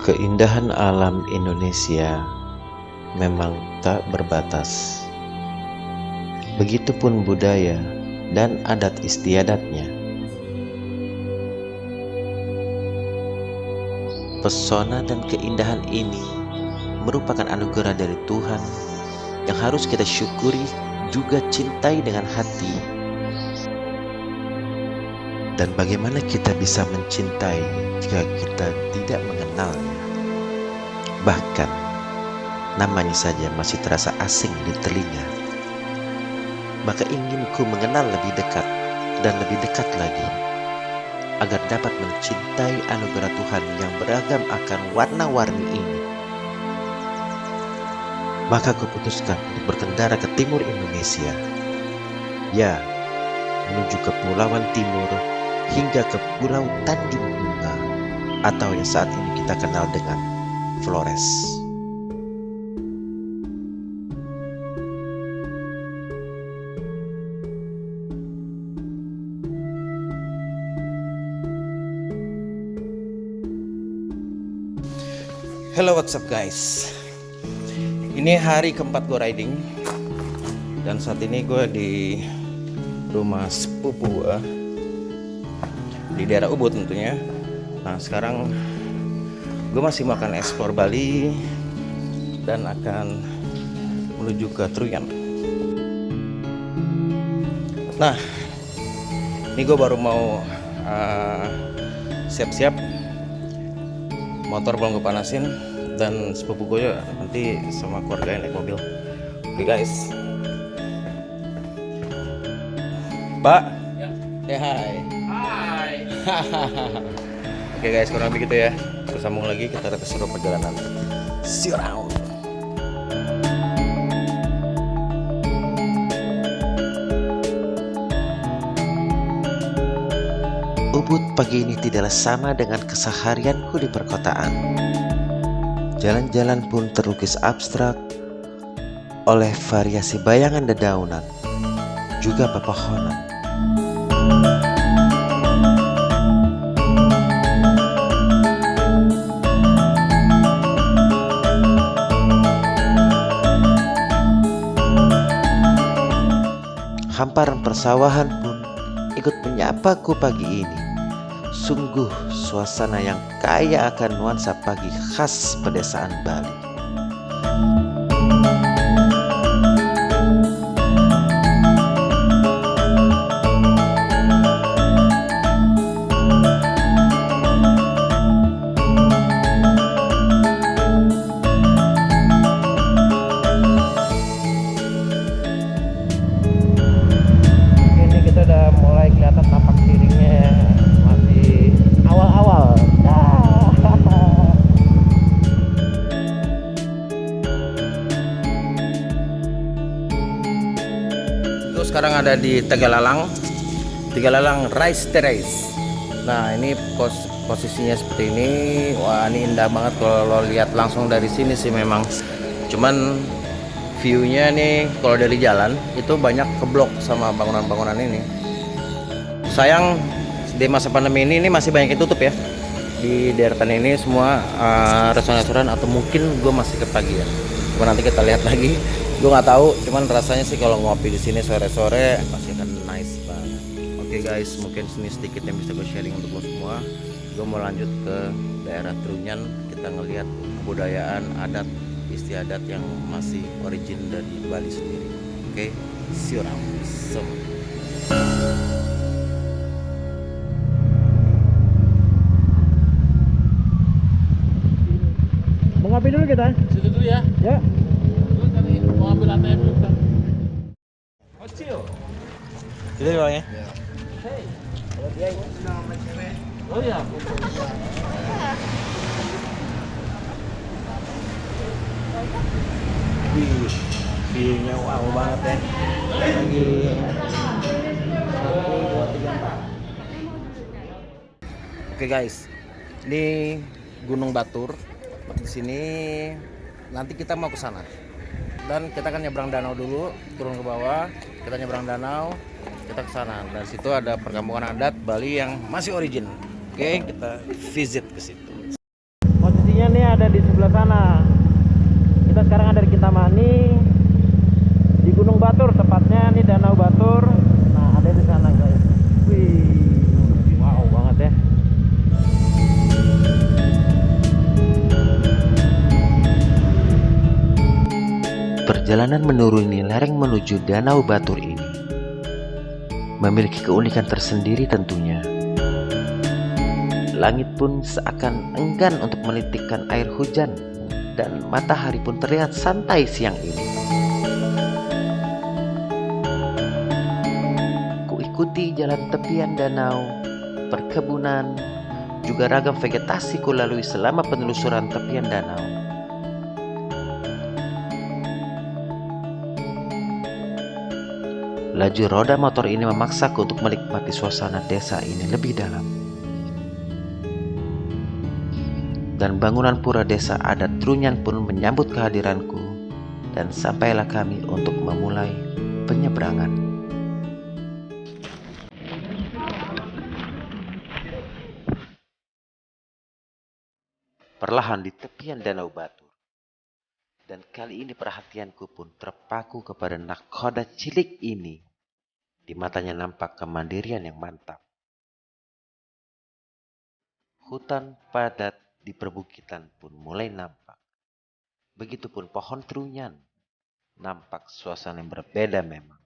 Keindahan alam Indonesia memang tak berbatas. Begitupun budaya dan adat istiadatnya. Pesona dan keindahan ini merupakan anugerah dari Tuhan yang harus kita syukuri juga cintai dengan hati. Dan bagaimana kita bisa mencintai jika kita tidak mengenalnya? Bahkan namanya saja masih terasa asing di telinga. Maka ingin ku mengenal lebih dekat dan lebih dekat lagi, agar dapat mencintai anugerah Tuhan yang beragam akan warna-warni ini. Maka kuputuskan untuk berkendara ke timur Indonesia, ya, menuju ke Pulauan Timur hingga ke Pulau Tanjung Bunga, atau yang saat ini kita kenal dengan Flores. Hello, what's up guys? Ini hari keempat gue riding, dan saat ini gue di rumah sepupu gue di daerah Ubud tentunya. Nah, sekarang gue masih makan explore Bali dan akan menuju ke Truyan. Nah, ini gue baru mau siap-siap, motor belum gue panasin, dan sepupu gue nanti sama keluarga naik mobil. Oke guys, Pak. Ya, hai. Oke guys, kurang lebih gitu ya. Terus sambung lagi, kita ke seluruh perjalanan. See you around. Ubud pagi ini tidaklah sama dengan keseharianku di perkotaan. Jalan-jalan pun terlukis abstrak oleh variasi bayangan dedaunan, juga pepohonan. Hamparan persawahan pun ikut menyapaku pagi ini. Sungguh suasana yang kaya akan nuansa pagi khas pedesaan Bali. Sekarang ada di Tegalalang Rice Terrace. Nah, ini posisinya seperti ini. Wah, ini indah banget kalau lo lihat langsung dari sini sih memang. Cuman view-nya nih kalau dari jalan itu banyak keblok sama bangunan-bangunan ini. Sayang di masa pandemi ini masih banyak yang tutup ya. Di deretan ini semua restoran-restoran, atau mungkin gue masih ketagihan. Cuma nanti kita lihat lagi. Gue nggak tahu, cuman rasanya sih kalau ngopi di sini sore-sore pasti akan nice banget. Oke guys, mungkin sini sedikit yang bisa gue sharing untuk lo semua. Gue mau lanjut ke daerah Trunyan, kita ngelihat kebudayaan adat istiadat yang masih origin dari Bali sendiri. Oke, see you around. So. Mau ngopi dulu kita? Situ dulu ya. Ya. Mau ambil ATM dulu kan? Kecil. Itu orangnya. Hey. Oh iya. Wih, view-nya wow banget ya. Lagi 1, 2, 3, 4. Oke guys, ini Gunung Batur. Di sini nanti kita mau ke sana. Dan kita akan nyebrang danau dulu, turun ke bawah, kita nyebrang danau, kita ke sana. Dan situ ada perkampungan adat Bali yang masih origin. Oke, kita visit ke situ. Posisinya lokasinya nih ada di sebelah sana. Kita sekarang ada di Kintamani, di Gunung Batur tepatnya, nih Danau Batur. Nah, ada di sana guys. Wih, wow banget ya. Perjalanan menuruni lereng menuju Danau Batur ini memiliki keunikan tersendiri tentunya. Langit pun seakan enggan untuk menitikkan air hujan, dan matahari pun terlihat santai siang ini. Kuikuti jalan tepian danau, perkebunan, juga ragam vegetasi kulalui selama penelusuran tepian danau. Laju roda motor ini memaksaku untuk menikmati suasana desa ini lebih dalam. Dan bangunan pura desa adat Trunyan pun menyambut kehadiranku, dan sampailah kami untuk memulai penyeberangan. Perlahan di tepian Danau Batur, dan kali ini perhatianku pun terpaku kepada nakhoda cilik ini. Di matanya nampak kemandirian yang mantap. Hutan padat di perbukitan pun mulai nampak. Begitupun pohon trunyan. Nampak suasana yang berbeda memang.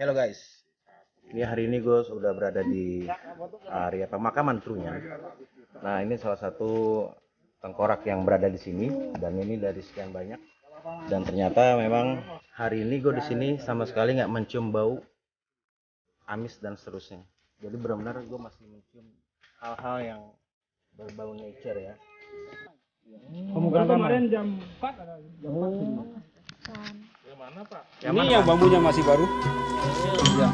Halo guys, ini hari ini gue sudah berada di area pemakaman Trunyan. Nah, ini salah satu tengkorak yang berada di sini, dan ini dari sekian banyak. Dan ternyata memang hari ini gue di sini sama sekali nggak mencium bau amis dan seterusnya. Jadi benar-benar gue masih mencium hal-hal yang berbau nature ya. Kemarin jam 4 ada jam 4. Yang mana Pak? Ini yang bambunya masih baru. Ya.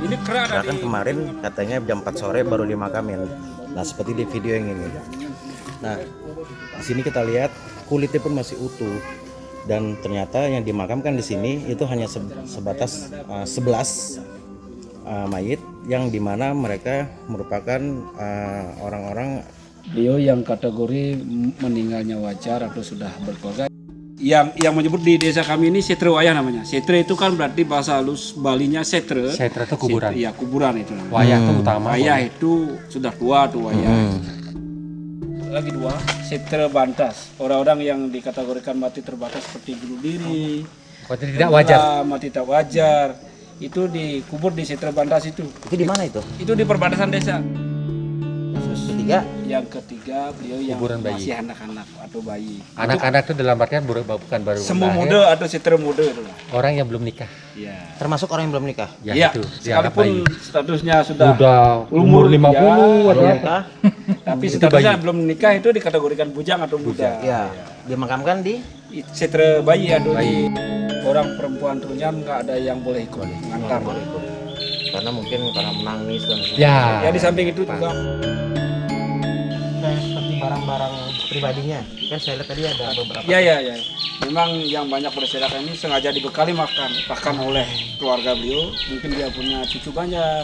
Ini kerak ada Bahkan kemarin katanya jam 4 sore baru dimakamin. Nah, seperti di video yang ini. Nah, di sini kita lihat kulitnya pun masih utuh, dan ternyata yang dimakamkan di sini itu hanya sebatas 11 mayit, yang dimana mereka merupakan orang-orang beliau yang kategori meninggalnya wajar atau sudah berkeluarga. Yang menyebut di desa kami ini setre wayah namanya. Setre itu kan berarti bahasa halus Balinya setre. Setre itu kuburan. Iya, kuburan itu namanya. Wayah itu utama. Wayah itu sudah tua tuh wayah. Lagi dua, setre bantas. Orang-orang yang dikategorikan mati terbatas seperti bunuh diri. Mati tidak wajar. Mati tak wajar. Itu dikubur di setre bantas itu. itu di mana itu? Itu di perbatasan desa. Yang ketiga beliau yang Kuburan bayi. masih anak-anak atau bayi. Anak-anak itu dalam artian bukan baru Semu lahir, muda atau setre muda itu lah. orang yang belum nikah. Iya. termasuk orang yang belum nikah. Ya, Iya, itu dianggap sekalipun bayi. statusnya sudah Umur 50 atau ya. Nikah, Tapi Itu statusnya bayi. belum menikah itu dikategorikan bujang atau muda. ya, dimakamkan di Setre bayi atau di orang perempuan Trunyan nggak ada yang boleh ikut mengantar. karena mungkin karena menangis dan Ya. Ya di samping itu juga seperti barang-barang pribadinya. Kan saya lihat tadi ada beberapa. ya. Memang yang banyak berserakan ini sengaja dibekali makan, bahkan oleh keluarga beliau. Mungkin dia punya cucu banyak.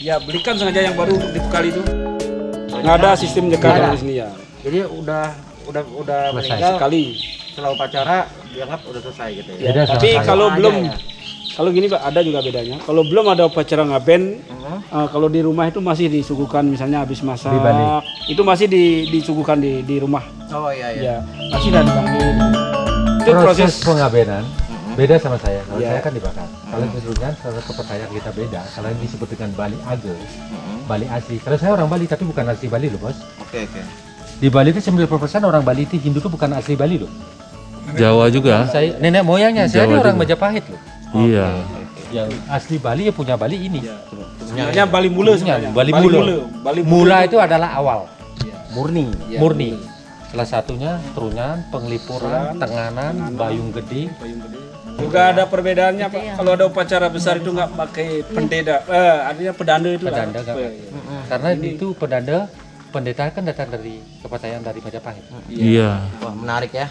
Ya belikan sengaja yang baru untuk dibekali itu. Nggak ada sistem nyekar di sini ya. Jadi udah Selesai. meninggal Sekali. setelah upacara dianggap udah selesai gitu ya. Beda Tapi sama kalau aja belum, ya. kalau gini Pak, ada juga bedanya. Kalau belum ada upacara ngaben, kalau di rumah itu masih disuguhkan, misalnya habis masak, Di Bali. itu masih disuguhkan di rumah. Oh iya. Ya, masih dah dipanggil. Itu proses proses. pengabenan beda sama saya. Kalau Iya. saya kan dibakar. Kalau sebelumnya salah satu kepercayaan kita beda. Kalau yang disebut dengan Bali Age, Bali asli. Kalau saya orang Bali tapi bukan asli Bali loh, Bos. Oke. Di Bali itu 90% orang Bali itu Hindu itu bukan asli Bali loh. Jawa juga. Saya nenek moyangnya saya ini Jawa orang juga. Majapahit loh. Iya. Yang asli Bali ya punya Bali ini. Sebenarnya Bali Mule sebenarnya. Bali Mule. Bali Mula itu adalah awal, Murni. Ya, murni. Salah satunya Trunyan, Penglipuran, Tenganan, Bayung Gede. Juga ada perbedaannya Pak. Kalau ada upacara besar itu nggak pakai pendeta, artinya pedanda itu. Pedanda nggak pakai. Karena itu pedanda, pendeta kan datang dari kepercayaan dari Majapahit. Iya. Wah, menarik ya.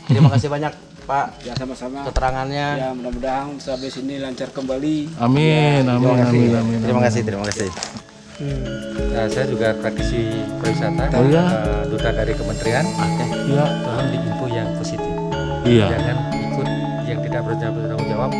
Terima kasih banyak Pak Ya sama-sama. keterangannya. Ya mudah-mudahan sampai sini lancar kembali. Amin, amin, amin, amin. Terima kasih, terima kasih. Nah, saya juga praktisi pariwisata, Oh, iya? duta dari kementerian. Iya, Tolong diinfo yang positif. iya. Jangan ikut yang tidak bertanggung jawab.